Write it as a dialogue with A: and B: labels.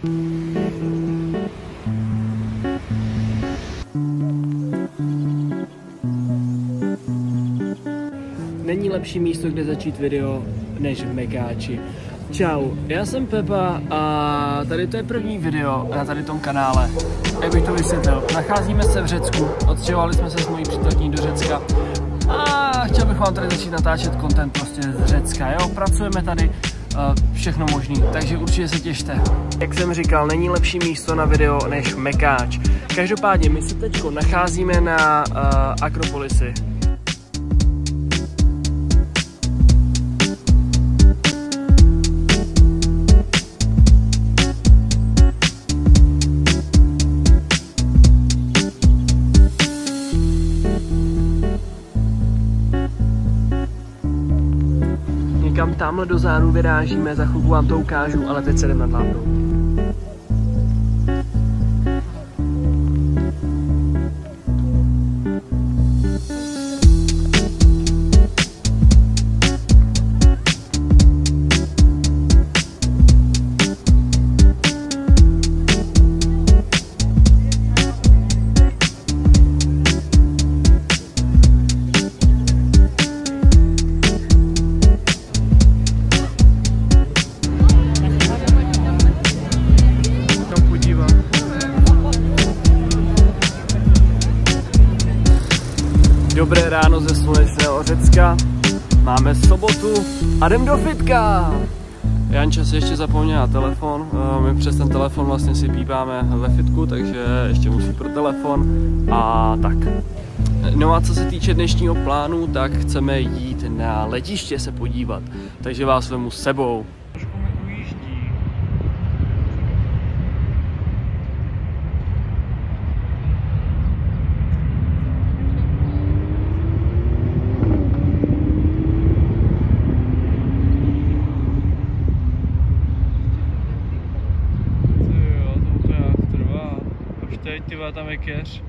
A: Není lepší místo, kde začít video, než v Mekáči. Čau, já jsem Pepa a tady to je první video na tady tom kanále. Jak bych to vysvětlil, nacházíme se v Řecku, odstěhovali jsme se s mojí přítelkyní do Řecka a chtěl bych vám tady začít natáčet content prostě z Řecka, jo, pracujeme tady, všechno možný, takže určitě se těšte. Jak jsem říkal, není lepší místo na video než Mekáč. Každopádně my se teď nacházíme na Akropolisi. Někam tamhle do záru vyrážíme, za chvilku vám to ukážu, ale teď se jdem nadlápnout. Dobré ráno ze slunečného Řecka, máme sobotu a jdem do fitka! Janča si ještě zapomněla telefon, my přes ten telefon vlastně si pípáme ve fitku, takže ještě musí pro telefon a tak. No a co se týče dnešního plánu, tak chceme jít na letiště se podívat, takže vás vemu s sebou. Teď ty tam je keř.